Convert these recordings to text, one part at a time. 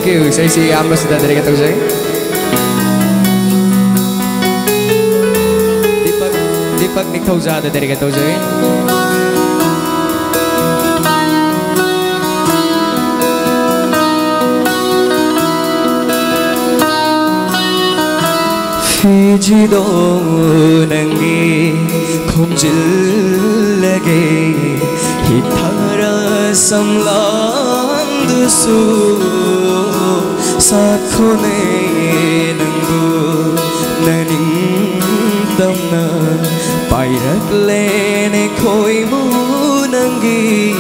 Thank you. Saya si Ambassador dari Katong saya. Deepak Nikhawzada dari Katong saya. Fijido nangi khomjillage hithara samlang dusu sakhone nangu naning damna pairak lene khoimu nangi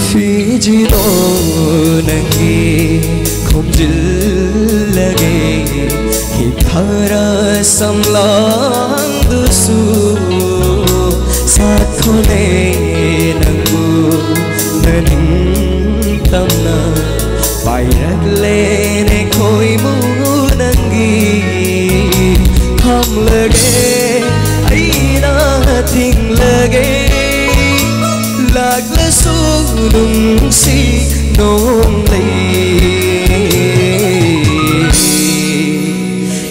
Fijido nangi khomjillage hithara samlang dusu sakhone nangu naning tamna pairak lene khoimu nangi tham lage aina thing lage lạc xuống nung si nôn lệ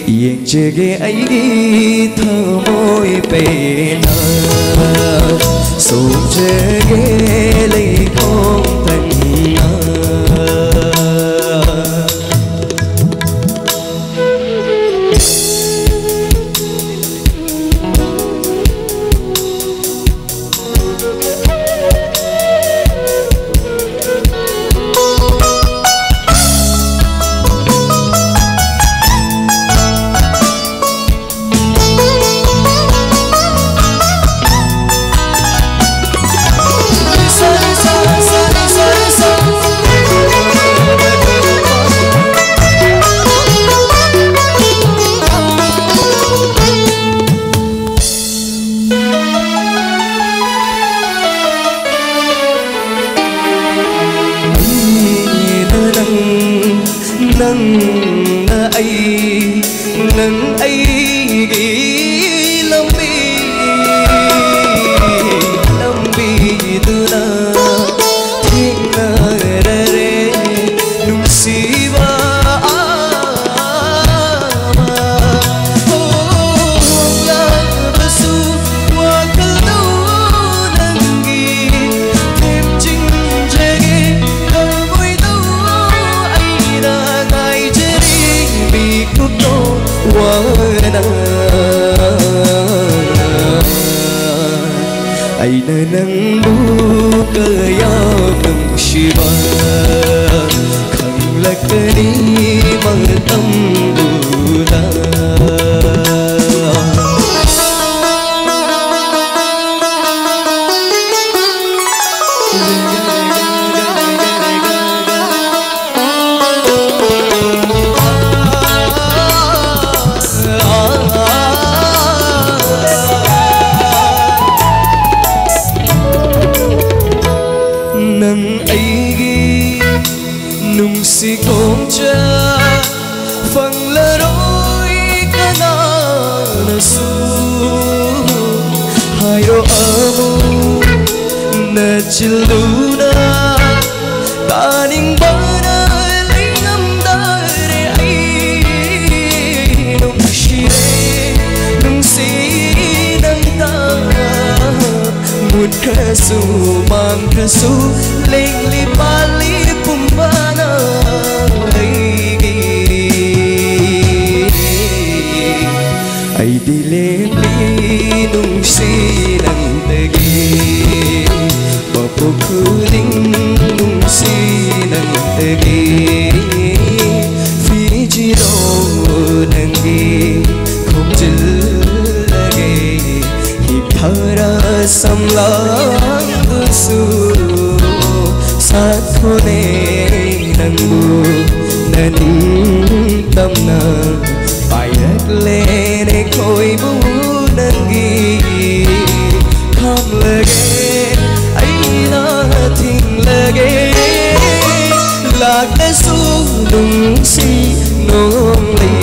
yên chê ghê ấy đi thơ môi bề nơ sâu chê ghê lấy không thành nâng ai ghi lâm bi từ na thiên na re re nung si ba ai na nang bu cơ ya nung shiva khang lakni mang tâm du la nâng ấy ghi nung si không cha phần lỡ đôi cái na su hai đôi ấm na chilu na ta ning ba na lấy ngâm ta để ai nung si nâng ta một cái su mang cái su linh li pali pumbana lagi ai di lem li nung si nang tegi bapo kuling nung si nang tegi Fijido nangi khomjillage hithara samlang dusu sakhone nangu naning tamna pairak lene khoimu nangi tham lage aina thing lage lạc để xuống nung si nôn lệ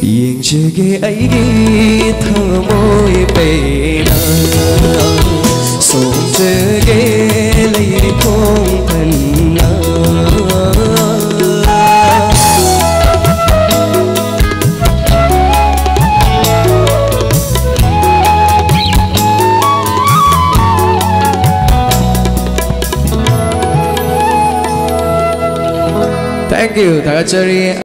yên ꯁꯣꯝꯖꯒꯦ ꯑꯩꯒꯤ ꯊꯃꯣꯏ ꯄꯦꯟꯅ ꯁꯣꯝꯖꯒꯦ ꯂꯩꯈꯣꯡ ꯊꯟꯅ Thank you, 다 같이 우리